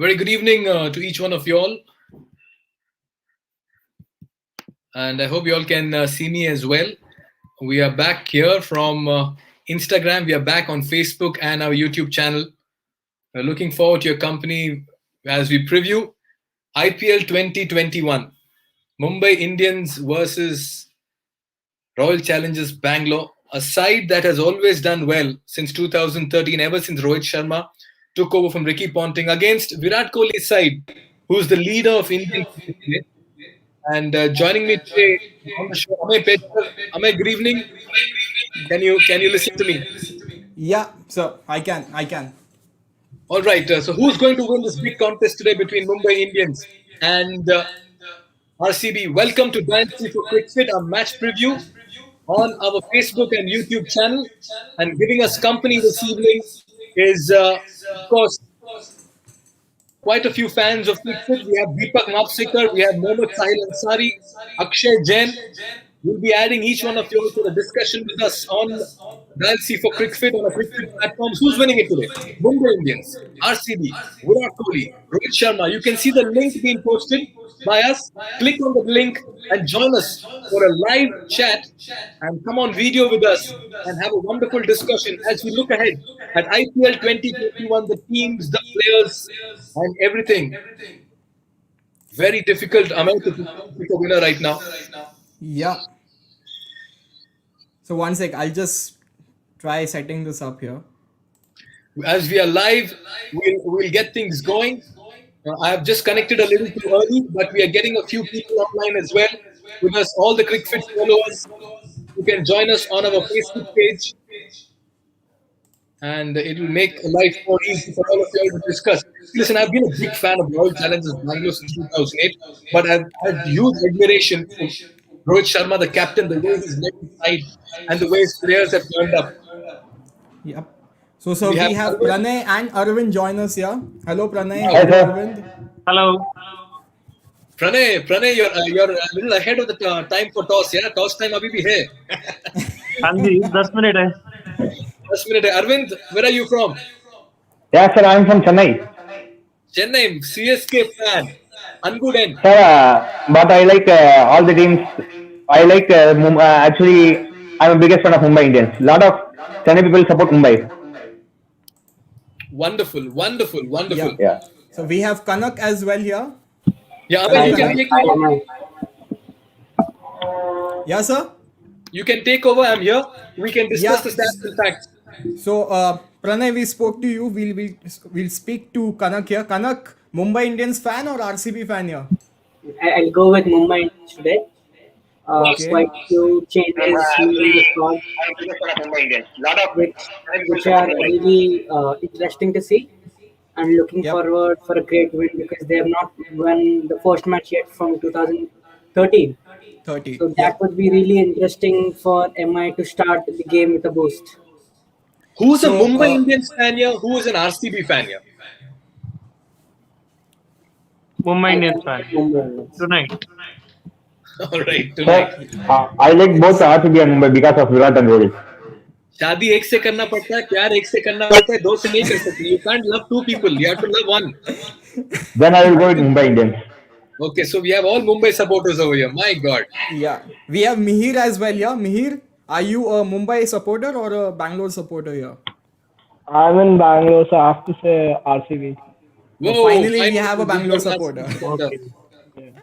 Very good evening to each one of you all, and I hope you all can see me as well. We are back here from Instagram. We are back on Facebook and our YouTube channel. We're looking forward to your company as we preview IPL 2021, Mumbai Indians versus Royal Challengers Bangalore, a side that has always done well since 2013, ever since Rohit Sharma took over from Ricky Ponting against Virat Kohli's side, who's the leader of Indian cricket today. And joining me today on the show, Amay Pechkar. Amay, good evening. Can you listen to me? Yeah, so I can. All right. So who's going to win this big contest today between Mumbai Indians and RCB? Welcome to Dynasty for Cricfit, our match preview on our Facebook and YouTube channel. And giving us company this evening is, of course, quite a few fans of cricket. We have Deepak Mapsekar, we have Mohammad Sahil Ansari, Akshay Jain. We'll be adding each one of you to the discussion with us on Dial C for Cricket on our Cricket platforms. Who's winning it today? Mumbai Indians, RCB, Virat Kohli, Rohit Sharma. You can see the link being posted by us. Click on the link and join us for a live chat and come on video with us and have a wonderful discussion as we look ahead at IPL 2021, the teams, the players, and everything. Very difficult amount to pick a winner right now. Yeah. So one sec, I'll just try setting this up here. As we are live, we'll get things going. I have just connected a little too early, but we are getting a few people online as well with us. All the Cricket followers, you can join us on our Facebook page, and it will make life more easy for all of you all to discuss. Listen, I've been a big fan of Royal Challengers Bangalore since 2008, but I've had huge admiration for Rohit Sharma, the captain, the way he's led his side, and the way his players have turned up. Yep. So We we have have Pranay and Arvind join us here. Hello Pranay, Hi, hello sir. Arvind. Hello. Pranay, you're a little ahead of the time for toss. Yeah, toss time abhi bhi hai. हाँ जी 10 minute है. Just minute. Arvind, where are you from? Yeah, sir, I'm from Chennai. Chennai, CSK fan. Ungood end. Sir, but I like all the teams. I like actually, I'm a biggest fan of Mumbai Indians. Lot of Chennai people support Mumbai. Wonderful, wonderful, wonderful. Yeah. Yeah. So we have Kanak as well here. Yeah, Hello, Abhay, you can Kanak. take over. Yeah, sir. You can take over. I'm here. We can discuss Yeah. the stats and facts. So Pranay, we spoke to you. We'll speak to Kanak here. Kanak, Mumbai Indians fan or RCB fan here? I'll go with Mumbai Indians today. Okay. Quite few changes made in the squad, I'm a biggest fan of Mumbai Indians. Lot of which are really interesting to see. And looking Yep. forward for a great win because they have not won the first match yet from 2013. 30. So that would be really interesting for MI to start the game with a boost. Who's a So, Mumbai Indians fan here? Who is an RCB fan here? Mumbai Indians fan Mumbai Indians. tonight. All right, sir, tonight. I like both RCB and Mumbai because of Virat and Rohit. शादी एक से करना पड़ता है, प्यार एक से करना पड़ता है, दो से नहीं कर सकते. You can't love two people. You have to love one. Then I will go with Mumbai Indians. Okay, so we have all Mumbai supporters over here. My God. Yeah. We have Mihir as well here. Mihir, are you a Mumbai supporter or a Bangalore supporter here? I'm in Bangalore, so I have to say RCB. Whoa, Finally, we have a Bangalore Deepak supporter. Mapsekar.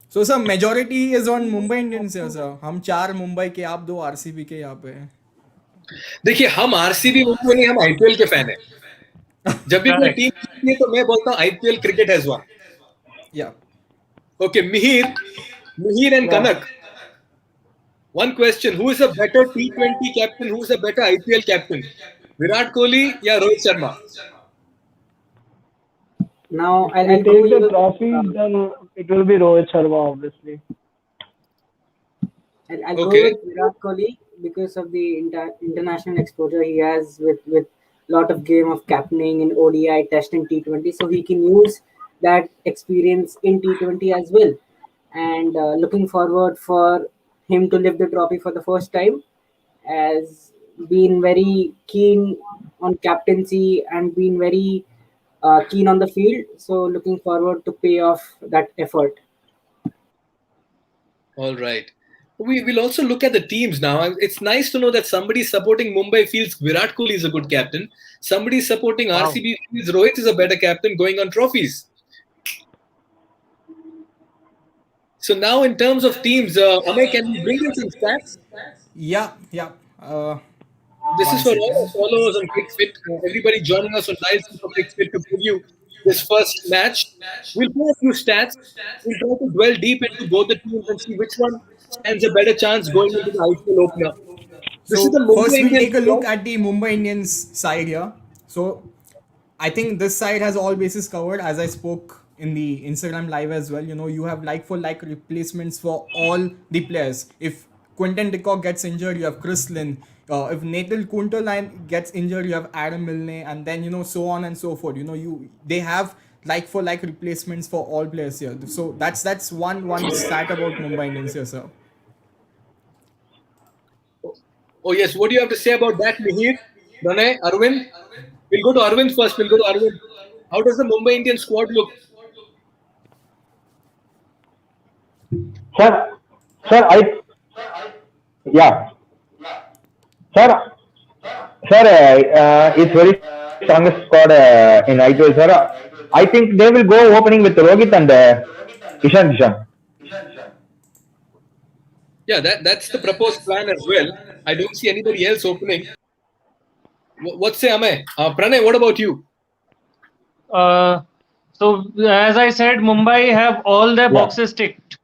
So sir, majority is on Mumbai Indians here, sir. हम चार मुंबई के, आप दो RCB के यहाँ पे हैं. देखिए, हम आरसीबी मुंबई नहीं, हम आईपीएल के फैन हैं. जब भी कोई टीम जीतती है तो मैं बोलता हूँ IPL cricket has one. Yeah. Okay, Mihir and Kanak. One question: who is a better T20 captain? Who is a better IPL captain? Virat Kohli or Rohit Sharma? Now If we I'll go take the with trophy, then it will be Rohit Sharma, obviously. I'll go Okay. with Virat Kohli because of the international exposure he has with lot of game of captaining in ODI, Test and T20, so he can use that experience in T20 as well. And looking forward for him to lift the trophy for the first time, as been very keen on captaincy and been very keen on the field. So looking forward to pay off that effort. All right. We will also look at the teams now. It's nice to know that somebody supporting Mumbai feels Virat Kohli is a good captain. Somebody supporting Wow. RCB feels Rohit is a better captain going on trophies. So now, in terms of teams, Amay, can we bring in some stats? Yeah, yeah. This is One for all second. our followers on Cricfit. Everybody joining us on Live for Cricfit to preview this first match. We'll play a few stats. We'll try to dwell deep into both the teams and see which one stands a better chance going into the IPL opener. This is So the first Mumbai we'll Indians take a look squad. at the Mumbai Indians side here. So I think this side has all bases covered, as I spoke in the Instagram live as well. You have like for like replacements for all the players. If Quinton de Kock gets injured, you have Chris Lynn. If Nathal Kunterline gets injured, you have Adam Milne, and then so on and so forth. They have like for like replacements for all players here. So that's one stat about Mumbai Indians here, sir. Oh, yes. What do you have to say about that, Mihir? Pranay, Arvind? We'll go to Arvind first. We'll go to Arvind. How does the Mumbai Indian squad look? Sir, sir, yeah, sir, sir, it's very strongest squad in IPL, sir. I think they will go opening with Rohit and Ishan. Yeah, that's the proposed plan as well. I don't see anybody else opening. What say, Amay? Pranay, what about you? Uh, so as I said, Mumbai have all their Yeah. boxes ticked,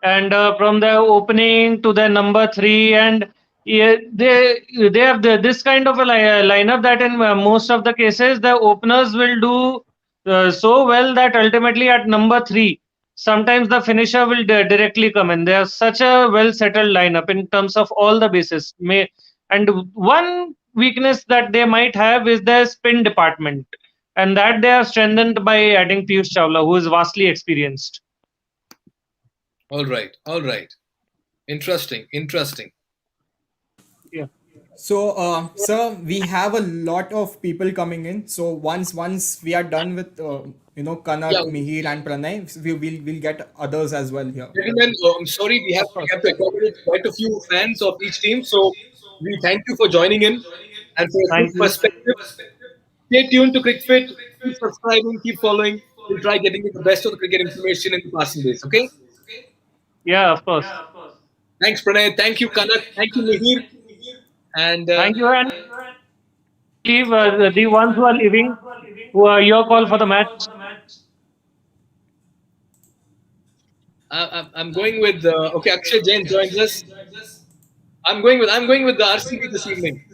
and from their opening to their number three, and yeah, they have this kind of a lineup that in most of the cases the openers will do so well that ultimately at number three, sometimes the finisher will directly come in. They are such a well settled lineup in terms of all the bases. And one weakness that they might have is their spin department, and that they have strengthened by adding Piyush Chawla, who is vastly experienced. All right, all right. Interesting, interesting. Yeah. So, sir, we have a lot of people coming in. So once we are done with Yeah, Kanak, Mihir, and Pranay, we'll get others as well here. gentlemen, I'm sorry we have to accommodate quite a few fans of each team. So we thank you for joining in and for a quick Thank you. perspective. Stay tuned to CrickFit. Keep subscribing, keep following. We'll try getting you the best of the cricket information in the passing days. Okay? Yeah, of course. Thanks, Pranay. Thank you, Kanak. Thank you, Mihir. And Thank you. And leave the ones who are leaving, who are your call for the match. I'm going with okay. Akshay Jain joins us. I'm going with the RCB this evening.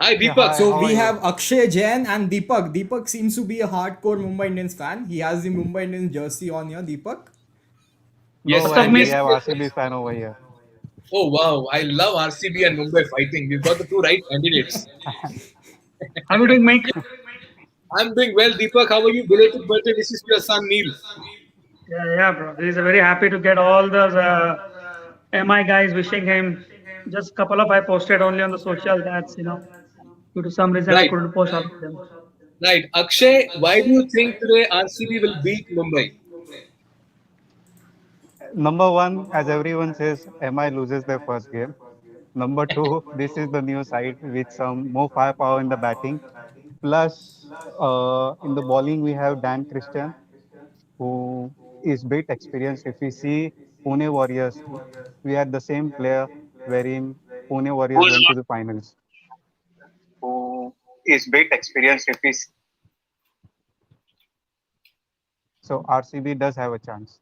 Hi, Yeah, Deepak. hi, So how are we you? have Akshay Jain and Deepak. Deepak seems to be a hardcore Mumbai Indians fan. He has the Mumbai Indians jersey on here. Deepak. Yes, No Most of and worries, me. we have yesterday. RCB fan over here. Oh wow, I love RCB and Mumbai fighting. We've got the two right candidates. How are you doing, Mike? I'm doing well, Deepak. How are you? Belated birthday wishes to your son Neil. Yeah, bro. He's very happy to get all those MI guys wishing him. Just couple of I posted only on the social. That's due to some reason I Right, couldn't post all of them. right. Akshay, why do you think today RCB will beat Mumbai? Number one, as everyone says, MI loses their first game. Number two, this is the new side with some more firepower in the batting. Plus, in the bowling, we have Dan Christian, who is bit experienced. If we see Pune Warriors, we had the same player wherein Pune Warriors went to the finals. Who is bit experienced if we see. So RCB does have a chance.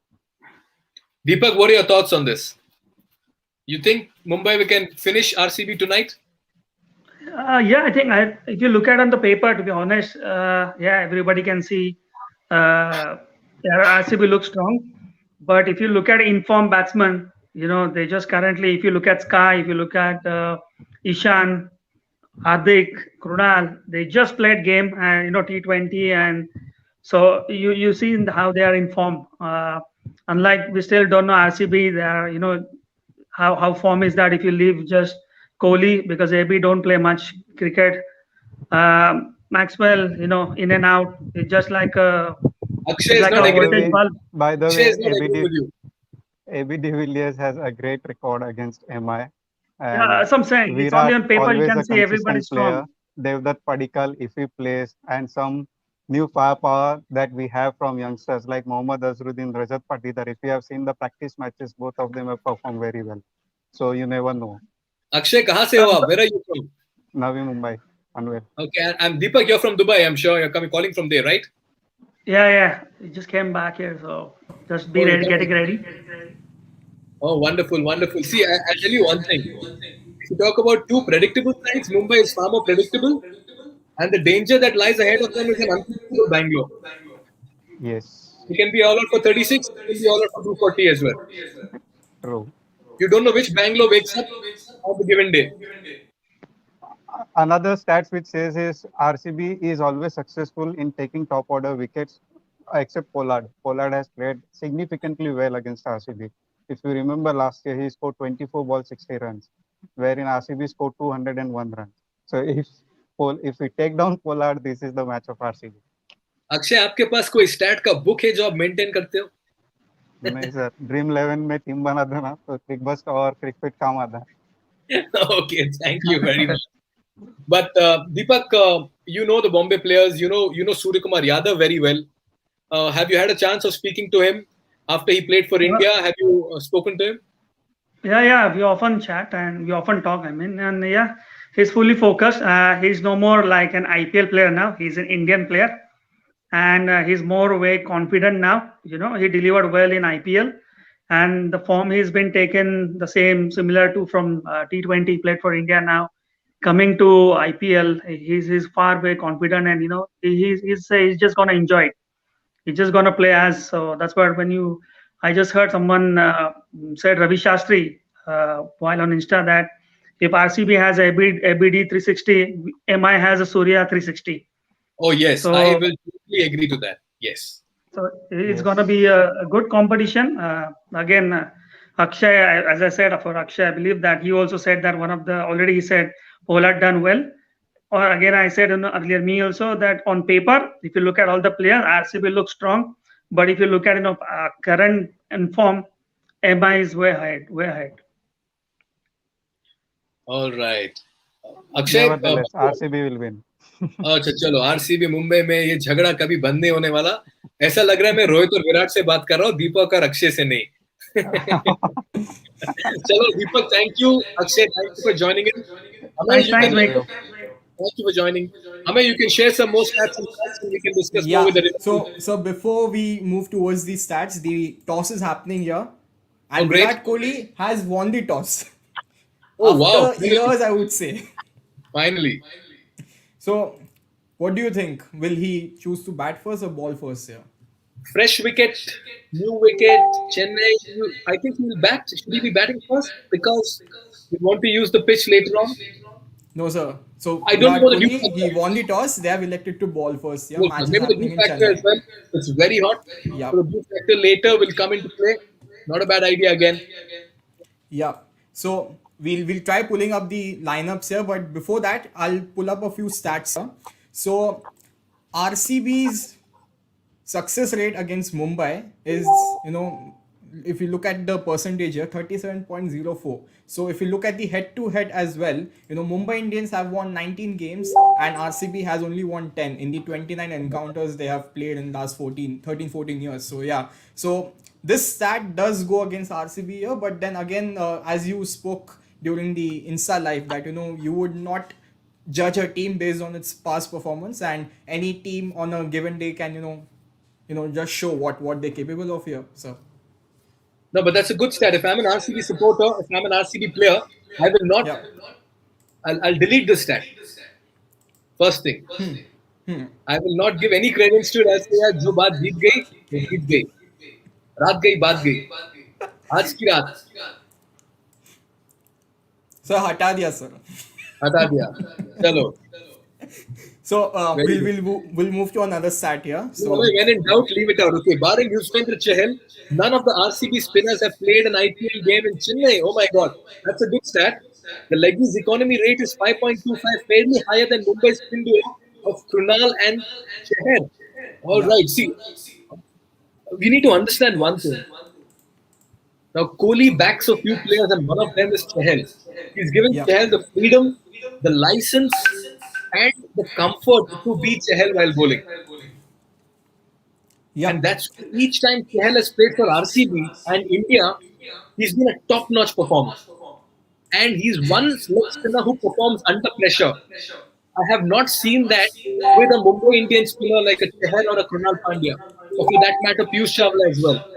Deepak, what are your thoughts on this? You think Mumbai we can finish RCB tonight? Yeah, I think if you look at on the paper, to be honest, yeah, everybody can see RCB looks strong. But if you look at informed batsmen, they just currently, if you look at Sky, if you look at Ishan, Hardik, Krunal, they just played game and T20, and so you see how they are in form. Unlike we still don't know RCB, they are how form is that if you leave just Kohli because AB don't play much cricket. Maxwell, in and out. Akshay It's is like not a By the agreeing voltage with way, you. bulb. by the Akshay way, is not agreeing with you. AB de Villiers has a great record against MI, Yeah, and as I'm saying, it's Virat only on paper you always can a see everybody's consistent player. strong. Devdutt Padikkal, if he plays, and some new firepower that we have from youngsters like Mohammad Azruddin, Rajat Patidar. If you have seen the practice matches, both of them have performed very well. So you never know. Akshay, कहाँ से हो आप? Where are you from? Navi Mumbai, Anwar. Okay, and Deepak, you're from Dubai. I'm sure you're coming calling from there, right? Yeah, yeah. He just came back here, so just be Oh, you're ready, coming. getting ready. Oh, wonderful, wonderful. See, I'll tell you one thing. If you talk about two predictable sides, Mumbai is far more predictable, and the danger that lies ahead of them is an unpredictable Bangalore. Yes, He can be all out for 36, he can be all out for 240 as well. true. You don't know which Bangalore wakes up on the given day. Another stats which says is RCB is always successful in taking top order wickets, except Pollard. Pollard has played significantly well against RCB. If you remember last year, he scored 24 balls, 60 runs, wherein RCB scored 201 runs. So if we take down Pollard, this is the match of RCB. Akshay आपके पास कोई stat का book है जो आप maintain करते हो? नहीं sir, dream 11 में टीम बना दो ना तो क्रिकबस्ट और क्रिकफिट काम आता है. Okay, thank you very much. But Deepak, you know the Bombay players. You know Surya Kumar Yadav very well. Have you had a chance of speaking to him after he played for Yeah, India? Have you spoken to him? yeah. We often chat and we often talk. I mean, and yeah, he's fully focused. He's no more like an IPL player now. He's an Indian player, and he's more way confident now. He delivered well in IPL, and the form he's been taken the same, similar to from T20 played for India now. Coming to IPL, he's far way confident, and he's just gonna enjoy it. He's just gonna play as. So that's what when you, I just heard someone said Ravi Shastri while on Insta that if RCB has a ABD 360, MI has a Surya 360. Oh yes, I So will totally agree to that. Yes. so it's gonna Yes. be a good competition. Again, Akshay, as I said for Akshay, I believe that he also said that one of the already he said Pollard done well. Or again, I said earlier me also that on paper, if you look at all the players, RCB looks strong. But if you look at current and form, MI is way ahead, way ahead. All right. Akshay Nevertheless, RCB will win. अच्छा चलो RCB Mumbai में ये झगड़ा कभी बंद नहीं होने वाला. ऐसा लग रहा है मैं रोहित और विराट से बात कर रहा हूँ, दीपक और अक्षय से नहीं. चलो Deepak, thank you. Akshay, thank you for joining in. हमें Thanks, you thanks, Ken Vic. Thank you for joining. Hame, you can share some more stats and facts and we can discuss more with Yeah. the So before we move towards the stats, the toss is happening here, Oh, and great. Virat Kohli has won the toss Oh, wow. after years, I would say. Finally. So, what do you think? Will he choose to bat first or ball first here? Fresh wicket, new wicket, Chennai. I think he will bat. Should he be batting first? Because we want to use the pitch later on. No, sir. So I don't Virat know the new Kohli, he factor. won the toss. They have elected to ball first. Yeah, Yes, match is maybe the happening new in factor as Chennai. well. It's very hot. So Yep. the new factor later will come into play. Not a bad idea again. Yeah. So we'll try pulling up the lineups here, but before that, I'll pull up a few stats here. So RCB's success rate against Mumbai is, if you look at the percentage here, 37.04. So if you look at the head-to-head as well, Mumbai Indians have won 19 games and RCB has only won 10 in the 29 encounters they have played in the last 14 years. So yeah, so this stat does go against RCB here, but then again, as you spoke during the Insta live, that you would not judge a team based on its past performance, and any team on a given day can just show what they're capable of here. So No, but that's a good stat. If I'm an RCB supporter, if I'm an RCB player, I will not. yeah. I'll delete this stat. First thing. I will not give any credence to it. I'll say, यार, जो बात जीत गई, वो जीत गई. रात गई, बात गई. आज की रात So हटा दिया sir. हटा दिया. चलो. So Very we'll move to another stat here. So When in doubt, leave it out. Okay, barring Yuzvendra Chahal, none of the RCB spinners have played an IPL game in Chennai. Oh my God, that's a good stat. The Leggy's economy rate is 5.25, fairly higher than Mumbai's spin duo. of Krunal and Chahar. All Yeah. right. See, we need to understand one thing. Now, Kohli backs a few players, and one of them is Chahal. He's given Yeah. Chahal the freedom, the license, and the comfort to beat Chahal while bowling. And Yep. that's why each time Chahal has played for RCB and India, he's been a top-notch performer. And he's one leg spinner who performs under pressure. I have not seen that with a Mumbai Indian spinner like a Chahal or a Krunal Pandya, or for that matter, Piyush Chawla as well.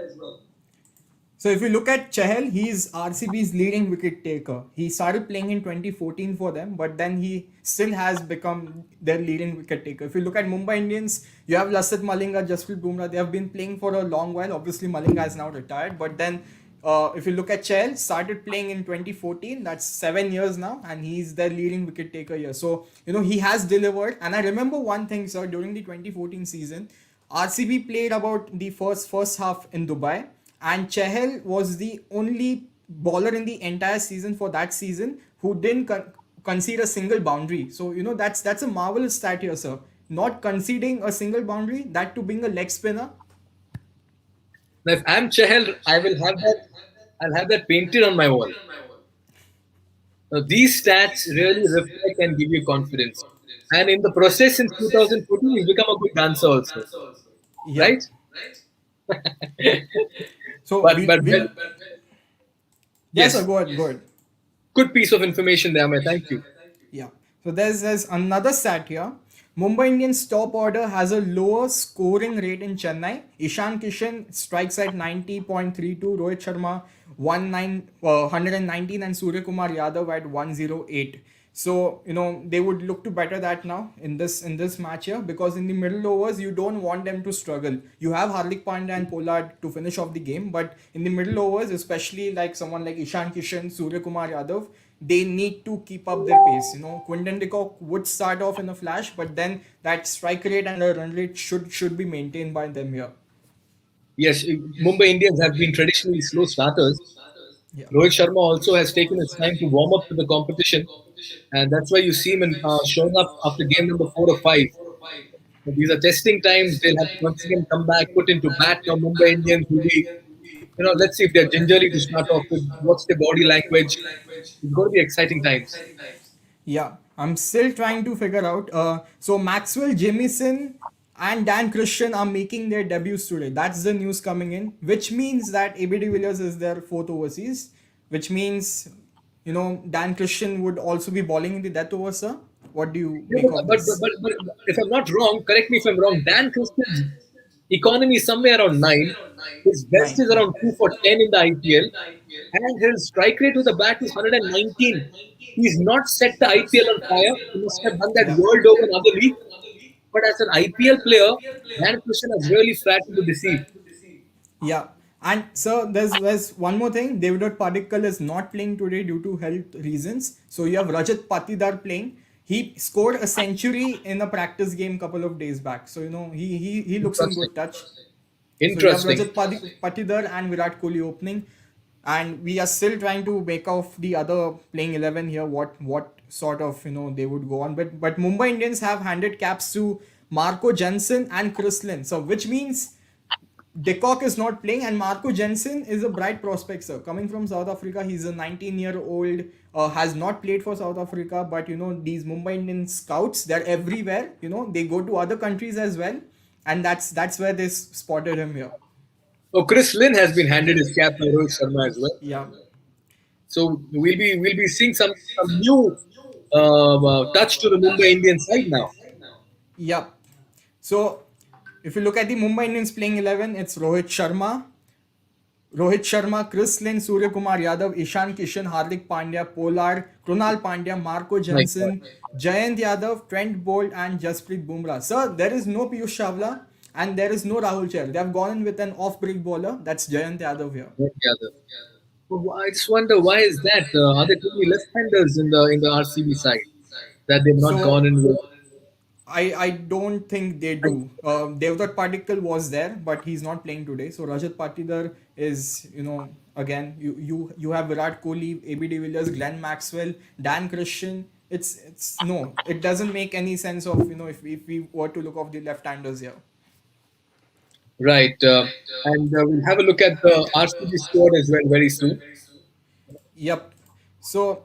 So if you look at Chahal, he's RCB's leading wicket taker. He started playing in 2014 for them, but then he still has become their leading wicket taker. If you look at Mumbai Indians, you have Lasat Malinga, Jasprit Bumrah. They have been playing for a long while. Obviously, Malinga is now retired, but then if you look at Chahal, started playing in 2014. That's 7 years now, and he's their leading wicket taker here. So he has delivered. And I remember one thing, sir, during the 2014 season, RCB played about the first half in Dubai, and Chahal was the only bowler in the entire season for that season who didn't concede a single boundary. So that's a marvelous stat here, sir. Not conceding a single boundary, that to being a leg spinner. Now, if I'm Chahal, I will have that. I'll have that painted on my wall. Now, these stats really reflect and give you confidence. And in the process, since 2014, he's become a good dancer also, Yep. right? So But we'll, but, but we'll yes, sir. yes, Go ahead. Go ahead. good piece of information there, man. Thank you. Yeah. So there's another stat here. Mumbai Indians top order has a lower scoring rate in Chennai. Ishan Kishan strikes at 90.32, Rohit Sharma 119, and Surya Kumar Yadav at 108. So they would look to better that now in this match here, because in the middle overs you don't want them to struggle. You have Hardik Pandya and Pollard to finish off the game, but in the middle overs, especially like someone like Ishan Kishan, Surya Kumar Yadav, they need to keep up their pace. Quinton de Kock would start off in a flash, but then that strike rate and a run rate should be maintained by them here. Yes, Mumbai Indians have been traditionally slow starters. Yeah. Rohit Sharma also has taken his time to warm up to the competition, and that's why you see him showing up after game number 4 or 5. But these are testing times. They'll have to once again come back, put into bat. Now Mumbai Indians will be, let's see if they're gingerly to start off with. What's their body language? It's going to be exciting times. Yeah, I'm still trying to figure out. So Maxwell Jamieson and Dan Christian are making their debuts today. That's the news coming in, which means that AB de Villiers is their fourth overseas, which means Dan Christian would also be bowling in the death over, sir. What do you Yeah, make of this? but if I'm not wrong, correct me if I'm wrong. Dan Christian's economy is somewhere around 9. His best Nine. is around 2 for 10 in the IPL, and his strike rate with the bat is 119. He's not set the IPL on fire. He must have done that Yeah. world over another league. But as an IPL player, Dan Christian has really flattened to deceive. Yeah. And so there's one more thing. David Padikkal is not playing today due to health reasons. So you have Rajat Patidar playing. He scored a century in a practice game couple of days back. So he looks in Interesting. good touch. So you have Interesting. Rajat Patidar and Virat Kohli opening, and we are still trying to make off the other playing 11 here. What sort of they would go on, but Mumbai Indians have handed caps to Marco Jensen and Chris Lynn. So which means De Kock is not playing, and Marco Jensen is a bright prospect, sir. Coming from South Africa, he's a 19-year-old, has not played for South Africa, but these Mumbai Indian scouts, they're everywhere. They go to other countries as well, and that's where they spotted him here. Oh, Chris Lynn has been handed his cap by Rohit Sharma as well. Yeah. So we'll be seeing some new touch to the Mumbai Indian side now. Yep. So if you look at the Mumbai Indians playing 11, it's Rohit Sharma, Chris Lynn, Surya Kumar Yadav, Ishan Kishan, Hardik Pandya, Pollard, Krunal Pandya, Marco My God. Jensen, Jayant Yadav, Trent Bolt, and Jasprit Bumrah. Sir, there is no Piyush Chawla and there is no Rahul Chahar. They have gone in with an off-break bowler. That's Jayant Yadav here. Together. But I just wonder why is that? Are there too many left-handers in the RCB side that they've not gone So in with? I don't think they do. Devdutt Padikkal was there, but he's not playing today. So Rajat Patidar is, again, you have Virat Kohli, AB de Villiers, Glenn Maxwell, Dan Christian, It's no, it doesn't make any sense of, if we were to look of the left-handers here. Right. And we'll have a look at the RCB squad as well very soon. Yep. So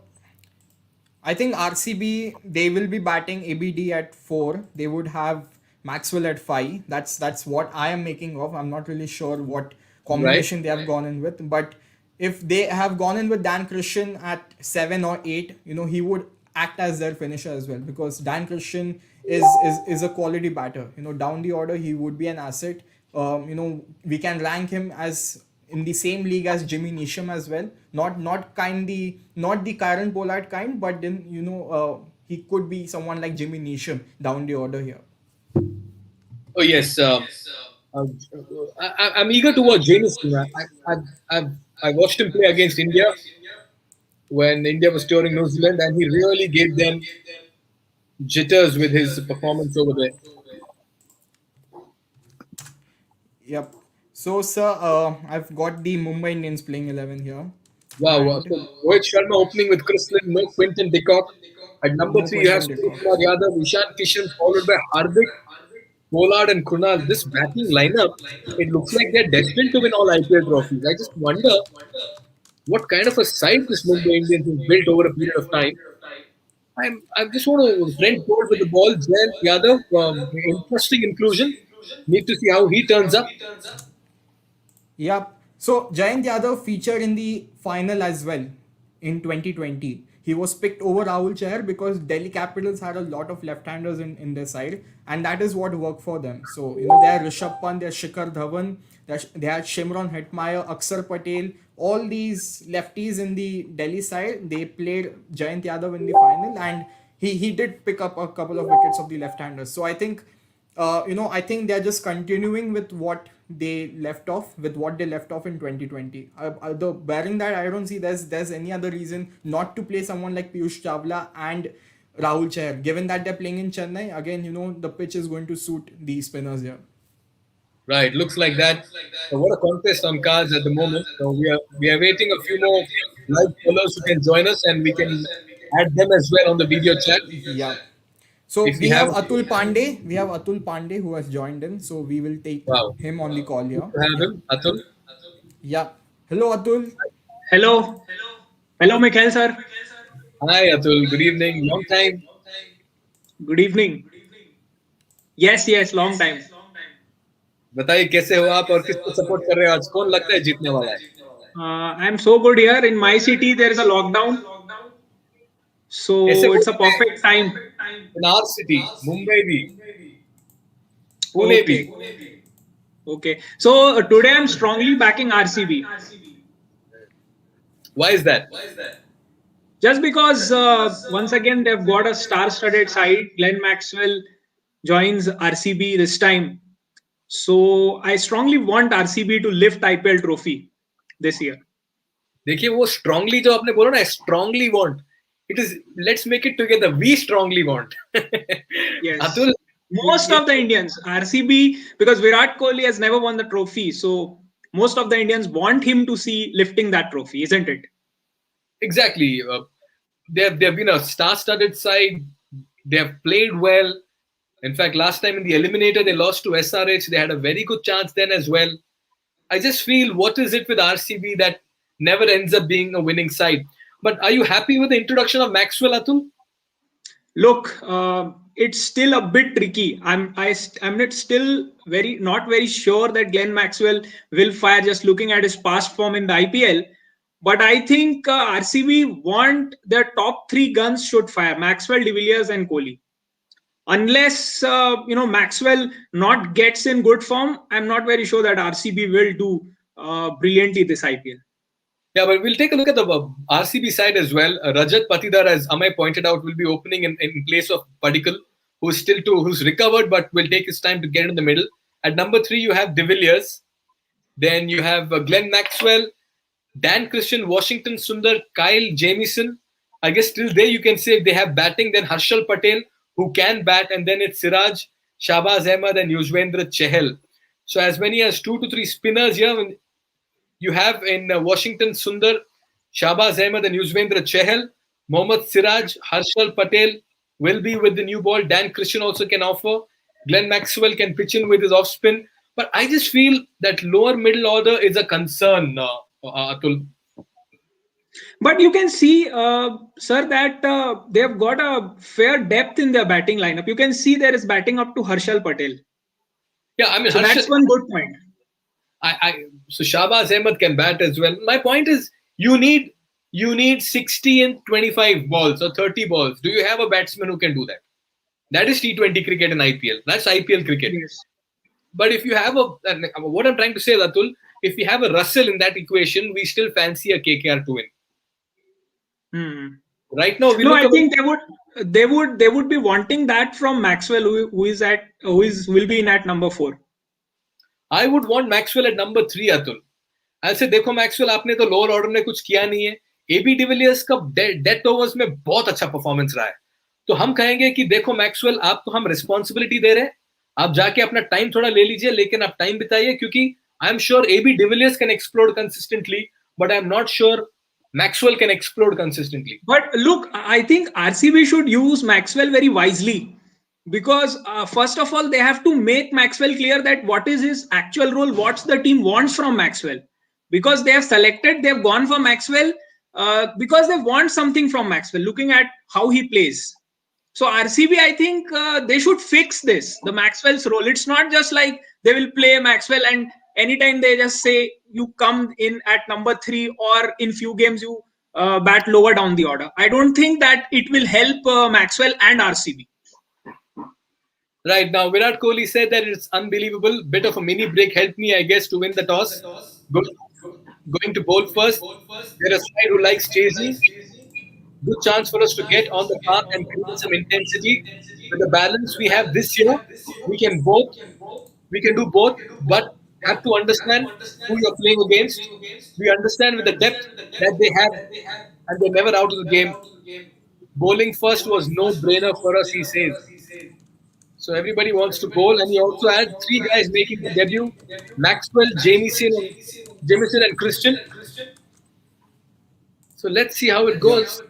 I think RCB, they will be batting ABD at 4. They would have Maxwell at 5. That's what I am making of. I'm not really sure what Right. combination they have gone in with, but if they have gone in with Dan Christian at 7 or 8, he would act as their finisher as well, because Dan Christian is a quality batter. Down the order he would be an asset. We can rank him as in the same league as Jimmy Neesham as well. Not the Kyron Pollard kind, but then he could be someone like Jimmy Neesham down the order here. Oh yes. Uh, I'm eager to watch Jameson. I watched him play against India when India was touring New Zealand, and he really gave them jitters with his performance over there. Yep. So, sir, I've got the Mumbai Indians playing 11 here, Wow. and So Rohit Sharma opening with Chris Lynn, no Quinton de Kock. At number no 3, you have Quinton de Surya Kock. Kumar Yadav, Ishan Kishan, followed by Hardik, Pollard, and Krunal. This batting lineup, it looks like they're destined to win all IPL trophies. I just wonder what kind of a side this Mumbai Indians has built over a period of time. I just want to Brent Ford with the ball. Jayant Yadav, interesting inclusion. Need to see how he turns up. Yep. So Jayant Yadav featured in the final as well in 2020. He was picked over Rahul Chahar because Delhi Capitals had a lot of left-handers in their side, and that is what worked for them. So they had Rishabh Pant, they had Shikhar Dhawan, they had Shimron Hetmeyer, Akshar Patel, all these lefties in the Delhi side. They played Jayant Yadav in the final, and he did pick up a couple of wickets of the left-handers. So I think they're just continuing with what they left off in 2020. Although bearing that, I don't see there's any other reason not to play someone like Piyush Chawla and Rahul Chahar. Given that they're playing in Chennai, again, the pitch is going to suit the spinners here. Right, looks like that. So what a contest on cards at the moment. So we are waiting a few more live callers who can join us, and we can add them as well on the video chat Yeah. So if we have. We have Atul Pandey who has joined in. So we will take Wow, him on the call good here. to have Yeah. him, Atul. Yeah. Hello, Atul. Hello. Hello, Mikhail sir. Hi, Atul. Good evening. Long time. Good evening. Yes, yes, long time. बताइए कैसे हो आप और किसको support कर रहे हो आज कौन लगता है जीतने वाला है I'm so good here. In my city, there is a lockdown. ऐसे So it's a perfect time. in our city Mumbai भी पुणे भी Okay. Okay. So today I'm strongly backing RCB. why is that Just because once again they've got a star-studded side. Glenn Maxwell joins RCB this time. So I strongly want RCB to lift IPL trophy this year. देखिए वो strongly जो आपने बोला ना strongly want it is let's make it together we strongly want Yes. Atul Most of the Indians, RCB, because Virat Kohli has never won the trophy. So most of the Indians want him to see lifting that trophy, isn't it? exactly they've been a star-studded side they have played well in fact last time in the eliminator they lost to SRH they had a very good chance then as well I just feel what is it with RCB that never ends up being a winning side. But are you happy with the introduction of Maxwell, Atul? Look, it's still a bit tricky. I'm not still not very sure that Glenn Maxwell will fire just looking at his past form in the IPL. But I think RCB want their top three guns should fire: Maxwell, De Villiers, and Kohli. Unless Maxwell not gets in good form, I'm not very sure that RCB will do brilliantly this IPL. Yeah, but we'll take a look at the RCB side as well. Rajat Patidar, as Amay pointed out, will be opening in place of Padikkal, who's recovered but will take his time to get in the middle. At number 3, you have De Villiers. Then you have Glenn Maxwell, Dan Christian, Washington Sundar, Kyle Jamieson. I guess still there you can say they have batting. Then Harshal Patel, who can bat, and then it's Siraj, Shahbaz Ahmed, and Yuzvendra Chahal. So as many as 2 to 3 spinners here. You have in Washington Sundar, Shahbaz Ahmed, and Yuzvendra Chahal. Mohammad Siraj, Harshal Patel will be with the new ball. Dan Christian also can offer. Glenn Maxwell can pitch in with his off spin. But I just feel that lower middle order is a concern, Atul. But you can see, sir, that they've got a fair depth in their batting lineup. You can see there is batting up to Harshal Patel. Yeah, I mean, So Harshal. that's one good point. So Shahbaz Ahmed can bat as well. My point is, you need 60 and 25 balls or 30 balls. Do you have a batsman who can do that? That is T20 cricket and IPL. That's IPL cricket. Yes. But if you have what I'm trying to say, Atul, if we have a Russell in that equation, we still fancy a KKR to win. Hmm. Right now, we No, look I at think they would be wanting that from Maxwell, who will be in at number 4. I would want Maxwell at number 3, Atul. I'll say, देखो Maxwell आपने तो lower order में कुछ किया नहीं है. AB de Villiers का death overs में बहुत अच्छा परफॉर्मेंस रहा है. तो हम कहेंगे कि देखो मैक्सवेल, आपको हम रिस्पॉन्सिबिलिटी दे रहे हैं, आप जाके अपना टाइम थोड़ा ले लीजिए, लेकिन आप टाइम बिताइए, क्योंकि I am sure AB de Villiers can explode consistently, but I am not sure Maxwell can explode consistently. But look, I think RCB should use Maxwell very wisely, because first of all, they have to make Maxwell clear that what is his actual role, what the team wants from Maxwell, because they've gone for Maxwell because they want something from Maxwell, looking at how he plays. So RCB, I think they should fix this, the Maxwell's role. It's not just like they will play Maxwell and anytime they just say you come in at number 3, or in few games you bat lower down the order. I don't think that it will help Maxwell and RCB. Right now, Virat Kohli said that it's unbelievable. Bit of a mini break helped me, I guess, to win the toss. Going to bowl first. They're a side who likes chasing. Good chance for us to get on the park and create some intensity. With the balance we have this year, we can do both, but have to understand who you're playing against. We understand with the depth that they have, and they're never out of the game. Bowling first was no brainer for us, he says. So everybody wants to bowl, and he also had 3 guys making the debut: Maxwell, Jamieson, and Christian. So let's see how it goes.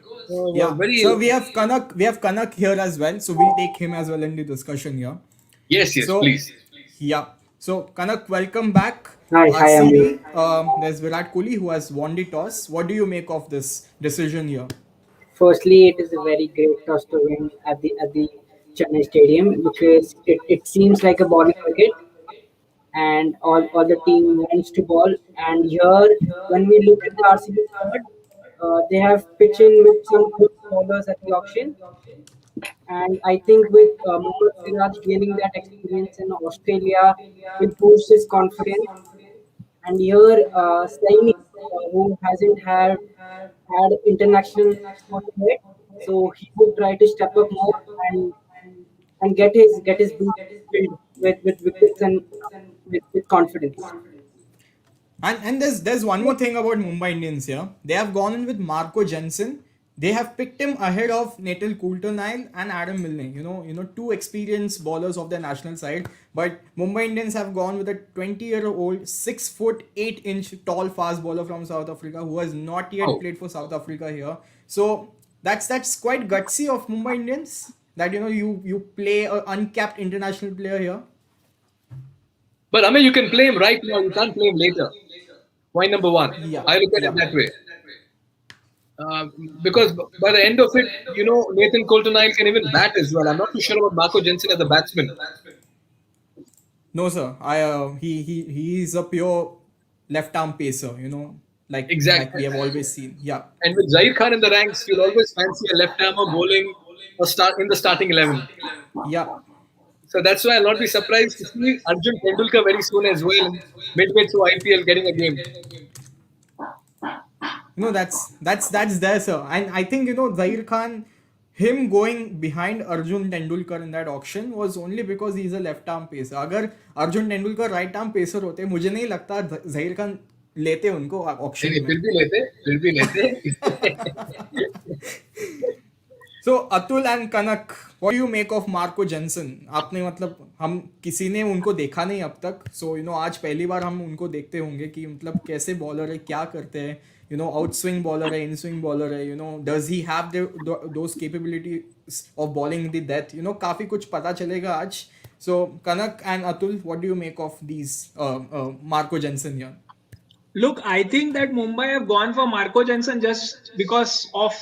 Yeah. So we have Kanak here as well. So we'll take him as well in the discussion here. Yes, So please. yeah. So Kanak, welcome back. Hi, RCB, there's Virat Kohli who has won the toss. What do you make of this decision here? Firstly, it is a very great toss to win at the Chennai Stadium, because it seems like a bowling cricket, and all the team wants to ball. And here, when we look at the RCB squad, they have pitched in with some good bowlers at the auction, and I think with Mohammad Siraj gaining that experience in Australia will boost his confidence. And here, Saini, who hasn't had international exposure yet, so he would try to step up more and get his boot filled with wickets and with confidence. And there's one more thing about Mumbai Indians here. They have gone in with Marco Jensen. They have picked him ahead of Natal Coulter-Nile and Adam Milne. Two experienced bowlers of their national side. But Mumbai Indians have gone with a 20-year-old, 6'8" tall fast bowler from South Africa who has not yet played for South Africa here. So that's quite gutsy of Mumbai Indians, that you play an uncapped international player here. But I mean, you can play him right now. You can't play him later. Point number 1. Yeah. I look at it that way. Because by the end of it, Nathan Coulter-Nile can even bat as well. I'm not too sure about Marco Jensen as a batsman. No, sir. He is a pure left arm pacer. Like Exactly. we have always seen. Yeah. And with Zair Khan in the ranks, you'll always fancy a left-armer bowling or start in the starting 11. Yeah. So that's why I'll not be surprised to see Arjun Tendulkar very soon as well, midway through IPL, getting a game. That's there, sir. And I think Zair Khan, him going behind Arjun Tendulkar in that auction was only because he's a left arm pacer. अगर Arjun Tendulkar right arm pacer होते, मुझे नहीं लगता Zair Khan लेते उनको auction में. फिर भी लेते. So Atul and Kanak, what do you make of Marco Jensen? आपने मतलब हम किसी ने उनको देखा नहीं अब तक, सो आज पहली बार हम उनको देखते होंगे कि मतलब कैसे बॉलर है, क्या करते हैं, आउट स्विंग बॉलर है, इन स्विंग बॉलर है, does he have those capabilities of bowling the death, काफ़ी कुछ पता चलेगा आज. So Kanak and Atul, what do you make of these Marco Jansen यार? Look, I think that Mumbai have gone for Marco Jensen just because of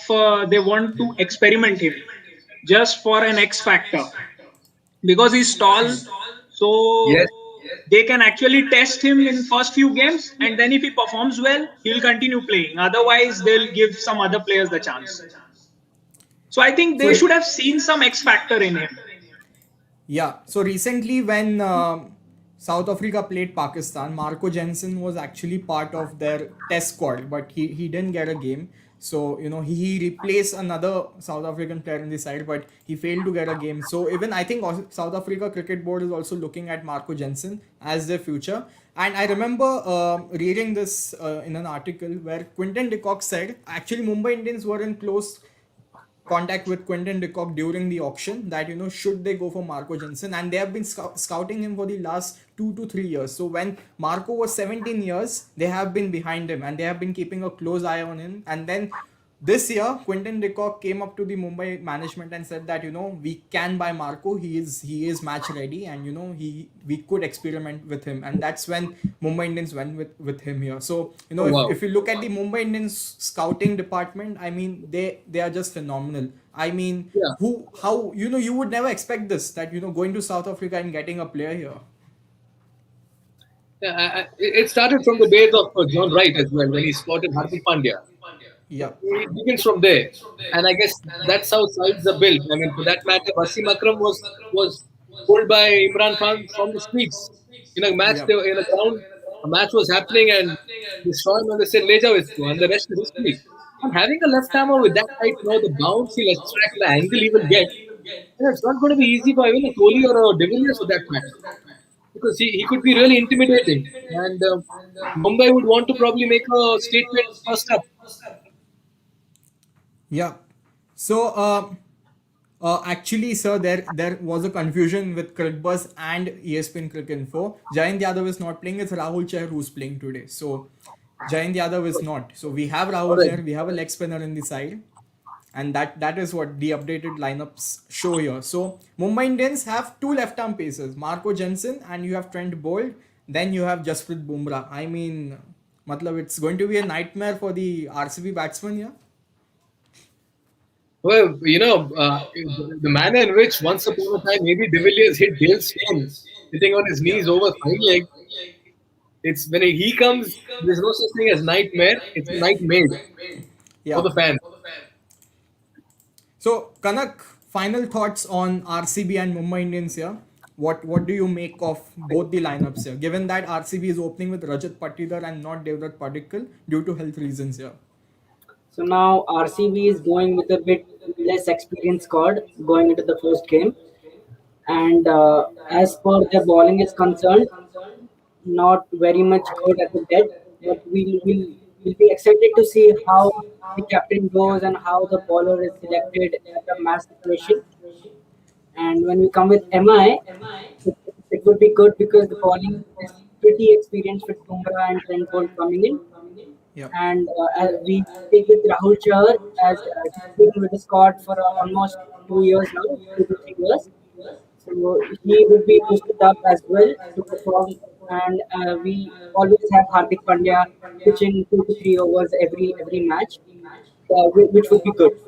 they want to experiment him, just for an X factor, because he's tall, Yes. so they can actually test him in first few games, and then if he performs well, he'll continue playing. Otherwise, they'll give some other players the chance. So I think they So should have seen some X factor in him. yeah, so recently when South Africa played Pakistan, Marco Jensen was actually part of their test squad, but he didn't get a game. So, he replaced another South African player in the side, but he failed to get a game. So, even I think South Africa Cricket Board is also looking at Marco Jensen as their future. And I remember reading this in an article where Quinton de Kock said actually Mumbai Indians were in close contact with Quinton de Kock during the auction that should they go for Marco Jensen, and they have been scouting him for the last 2 to 3 years. So when Marco was 17 years, they have been behind him and they have been keeping a close eye on him. And then this year, Quinton de Kock came up to the Mumbai management and said that we can buy Marco. He is match ready, and we could experiment with him. And that's when Mumbai Indians went with him here. So Oh, wow. if you look at the Mumbai Indians scouting department, I mean they are just phenomenal. I mean, Yeah. how you would never expect this, that going to South Africa and getting a player here. Yeah, it started from the days of John Wright as well when he spotted Hardik Pandya. Yeah. It begins from there, and I guess that's how sides are built. I mean, for that matter, Wasim Akram was pulled by Imran Khan from the streets in a match. Yeah. They were in a ground, a match was happening, and they saw him and they said, "Leja isko," and the rest is history. And having a left hammer with that height, the bounce he'll extract, the angle he will get, it's not going to be easy for even a Kohli or a De Villiers for that matter, because he could be really intimidating, and Mumbai would want to probably make a statement first up. Yeah. So, actually, sir, there was a confusion with Crickbuzz and ESPN Crick Info. Jayant Yadav is not playing. It's Rahul Chahar who's playing today. So, Jayant Yadav is not. So, we have All Rahul right. Chahar. We have a leg spinner in the side. And that is what the updated lineups show here. So, Mumbai Indians have two left-arm pacers, Marco Jensen and you have Trent Bolt. Then you have Jasprit Bumrah. I mean, matlab, it's going to be a nightmare for the RCB batsman here. Well, the manner in which once upon a time maybe De Villiers hit Dale Steyn sitting on his knees over fine leg. It's when he comes, there's no such thing as nightmare. It's a night made for Yeah. the fans. So, Kanak, final thoughts on RCB and Mumbai Indians here. What do you make of both the lineups here? Given that RCB is opening with Rajat Patidar and not Devdutt Padikkal due to health reasons here. So now RCB is going with a bit less experienced squad going into the first game, and as per their bowling is concerned, not very much good at the dead. But we'll be excited to see how the captain goes and how the bowler is selected at the match situation. And when we come with MI, it would be good because the bowling is pretty experienced with Bumrah and Trent Bolt coming in. Yep. And as we take with Rahul Chahar as he's been with the squad for almost 2 years now, 2 to 3 years. So he will be boosted up as well to perform. And we always have Hardik Pandya pitching 2 to 3 overs every match, which would be good.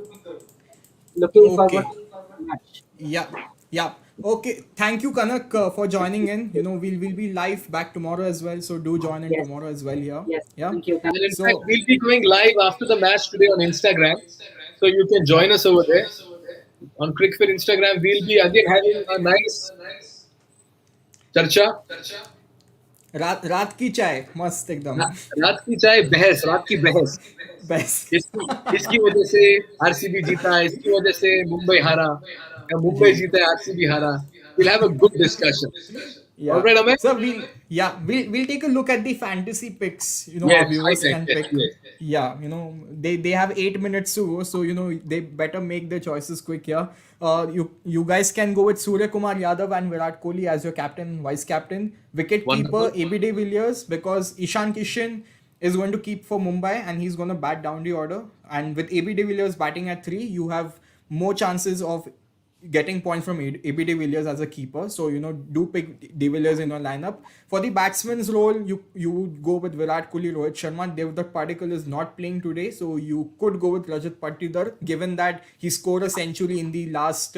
Looking forward Okay. to the match. Yeah. Yeah. Okay. Thank you, Kanak, for joining in. We'll be live back tomorrow as well. So do join in Yes, tomorrow as well here. yes. Yeah. Thank you. And in fact, So we'll be going live after the match today on Instagram, so you can join us over there on Cricfit Instagram. We'll be again having a nice charcha. रात की चाय मस्त एकदम. रात की चाय बहस, रात की बहस. Best. इसकी वजह से आरसीबी जीता, इसकी वजह से मुंबई हारा, या मुंबई जीता, आरसीबी हारा. We'll have a good discussion. All Yeah. right, Amit. So we'll take a look at the fantasy picks. Our Yes, high viewers tech. can Yes, pick. yes. Yeah, they have 8 minutes to go, so they better make their choices quick here. You guys can go with Surya Kumar Yadav and Virat Kohli as your captain, vice captain, wicket keeper Wonderful. AB de Villiers, because Ishan Kishan is going to keep for Mumbai and he's going to bat down the order. And with AB de Villiers batting at 3, you have more chances of getting points from AB de Villiers as a keeper. So do pick de Villiers in your lineup. For the batsman's role, you would go with Virat Kohli, Rohit Sharma. Devdutt Padikkal is not playing today, so you could go with Rajat Patidar, given that he scored a century in the last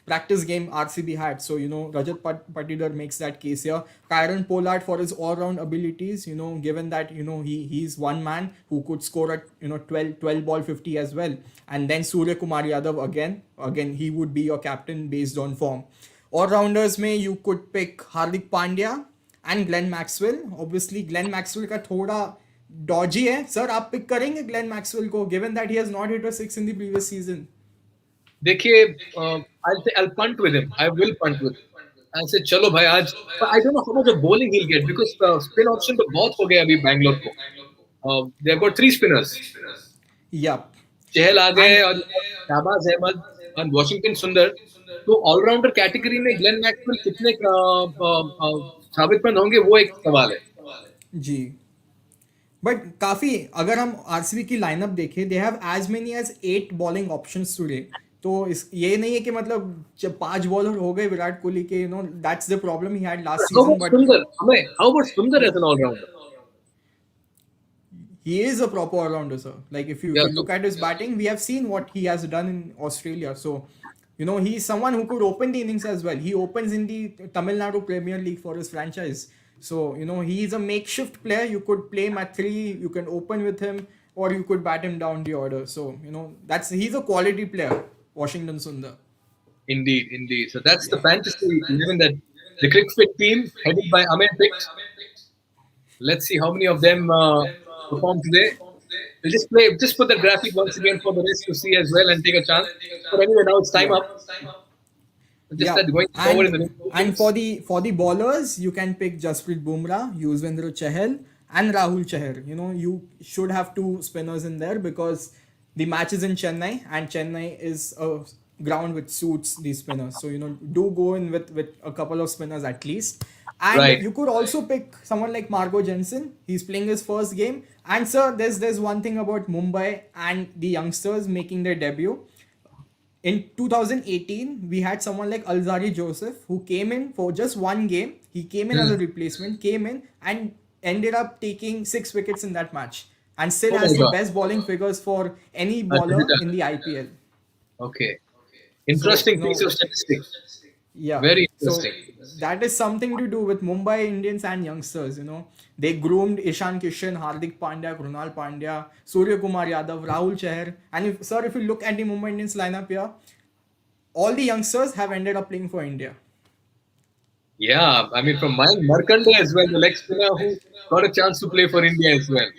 practice game RCB had. So Rajat Patidar makes that case here. Kyron Pollard for his all-round abilities. Given that he's one man who could score at 12 ball 50 as well. And then Surya Kumar Yadav again he would be your captain based on form. All-rounders में you could pick Hardik Pandya and Glenn Maxwell. Obviously Glenn Maxwell का थोड़ा dodgy है. Sir आप pick करेंगे Glenn Maxwell को, given that he has not hit a six in the previous season? देखिए, I'll punt with him. I will punt with him. I said, चलो भाई आज. But I don't know how much of bowling he'll get because spin option तो बहुत हो गया अभी बैंगलोर को. They've got 3 spinners. Yup. चहल आ गए And और शहबाज अहमद और वॉशिंगटन सुंदर. तो ऑलराउंडर कैटेगरी में ग्लेन मैक्सवेल कितने साबितमंद होंगे वो एक सवाल है. जी, बट काफी अगर हम आरसीबी की लाइनअप देखें, they have as many as 8 bowling options today. तो ये नहीं है कि मतलब जब 5 बॉलर हो गए विराट कोहली के, that's the problem he had last How season. about but Sundar? How about Sundar as an all-rounder? he is a proper all-rounder, sir. Like if Yeah, you look at his batting, we have seen what he has done in Australia. So he's someone who could open the innings as well. He opens in the Tamil Nadu Premier League for his franchise. So he is a makeshift player. You could play him at 3, you can open with him, or you could bat him down the order. So he's a quality player, Washington Sundar. indeed, indeed. So that's the fantasy 11 that the Cricfit team headed by Amit picked. Let's see how many of them perform today. We'll just put the graphic once again for the rest to see as well and take a chance. But anyway, now it's time Yeah. up. Just Yeah, that going forward in the and for the bowlers, you can pick Jasprit Bumrah, Yuzvendra Chahal, and Rahul Chahar. You should have 2 spinners in there because the match is in Chennai, and Chennai is a ground which suits these spinners. So do go in with a couple of spinners at least. And Right. you could also pick someone like Margot Jensen. He's playing his first game. And sir, there's one thing about Mumbai and the youngsters making their debut. In 2018, we had someone like Alzari Joseph who came in for just one game. He came in as a replacement, came in and ended up taking 6 wickets in that match, and still Oh has my the God. best bowling figures for any bowler in the IPL. Okay. So, Interesting piece of statistics. yeah. Very So interesting. that is something to do with Mumbai Indians and youngsters. They groomed Ishan Kishan, Hardik Pandya, Krunal Pandya, Surya Kumar Yadav, Rahul Chahar. And if you look at the Mumbai Indians lineup here, all the youngsters have ended up playing for India. Yeah, I mean from Mayank Markande as well, the leg spinner who got a chance to play for India as well.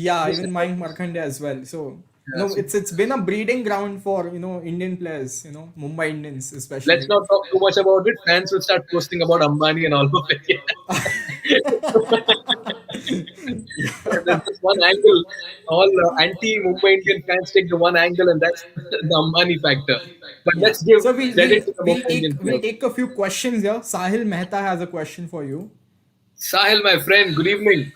Yeah, even Mayank Markande as well. So Yeah, so it's been a breeding ground for Indian players. Mumbai Indians let's especially. not talk too much about it. Fans will start posting about Ambani and all of it. There's just one angle. All anti-Mumbai Indian fans take the one angle, and that's the Ambani factor. But Yeah. let's give So we'll credit we'll to the we'll Mumbai take Indian we'll players. take a few questions here. Sahil Mehta has a question for you. Sahil, my friend, good evening.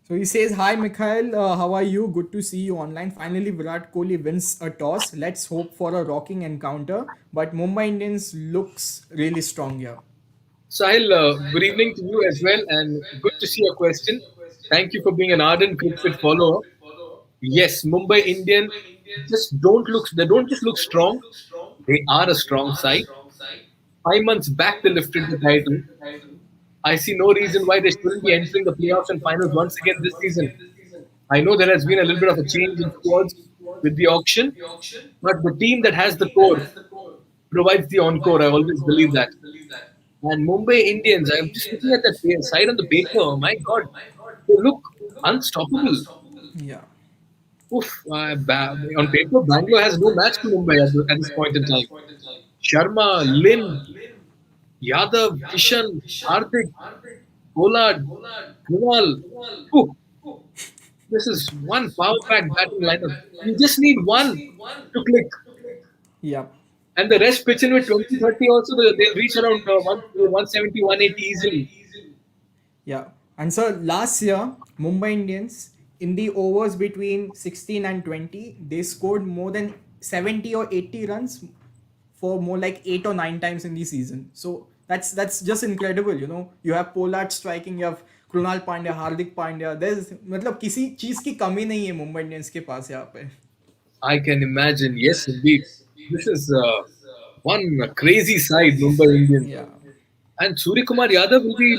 So he says, "Hi Mikhail, how are you? Good to see you online. Finally, Virat Kohli wins a toss. Let's hope for a rocking encounter. But Mumbai Indians looks really strong here." Sahil, good evening to you as well, and good to see your question. Thank you for being an ardent cricket follower. Yes, Mumbai Indian just don't look. They don't just look strong. They are a strong side. 5 months back, they lifted the title. I see no reason why they shouldn't be entering the playoffs and finals once again this season. I know there has been a little bit of a change in squads with the auction, but the team that has the core provides the encore. I always believe that. And Mumbai Indians, I'm just looking at that side on the paper. My God, they look unstoppable. Yeah. Oof, on paper, Bangalore has no match to Mumbai at this point in time. Sharma, Lin, Yadav, Kishan, Hardik, Pollard, Kunal. Whew, this is one power pack batting lineup. You just need one to click. Yeah. And the rest pitch in with 20, 30 also, they'll reach around 170, 180 easily. Yeah. And so last year, Mumbai Indians, in the overs between 16 and 20, they scored more than 70 or 80 runs for more like 8 or 9 times in the season. So that's just incredible, you know. You have Pollard striking, you have Krunal Pandya, Hardik Pandya. There's मतलब किसी चीज की कमी नहीं है Mumbai Indians के पास यहाँ पे. I can imagine. Yes, indeed. This is one crazy side, Mumbai Indians. Yeah. And Surya Kumar Yadav will be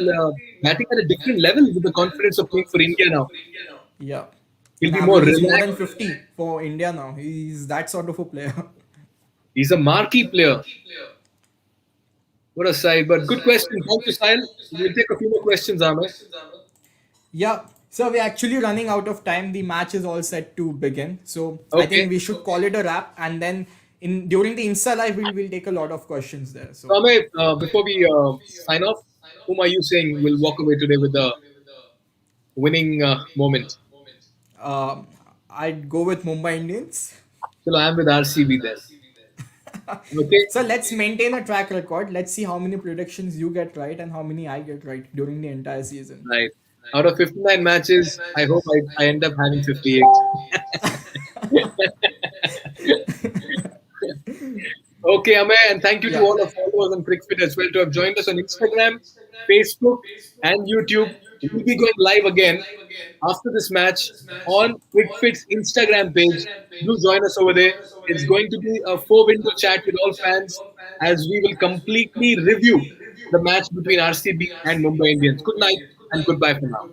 batting at a different level with the confidence of playing for India now. Yeah. He'll And be more average is more than relaxed. 50 for India now. He's that sort of a player. He's a marquee player. What a side. But good question. Thank you, Sahil. We'll take a few more questions, Amay. Yeah, so we're actually running out of time. The match is all set to begin. So I Okay. think we should call it a wrap, and then in during the Insta live we'll take a lot of questions there. So, So Amay, before we sign off, whom are you saying will walk away today with the winning moment? um, I'd go with Mumbai Indians. So I'm with RCB then. Okay. So let's maintain a track record. Let's see how many predictions you get right and how many I get right during the entire season. Right. Out of 59 matches, I hope I end up having 58. Okay, Amay, and thank you to Yeah. all our followers on Cricfit as well to have joined us on Instagram, Facebook, and YouTube. We'll be going live again after this match on Cricfit's Instagram page. Do join us over there. It's going to be a four-window chat with all fans as we will completely review the match between RCB and Mumbai Indians. Good night and goodbye for now.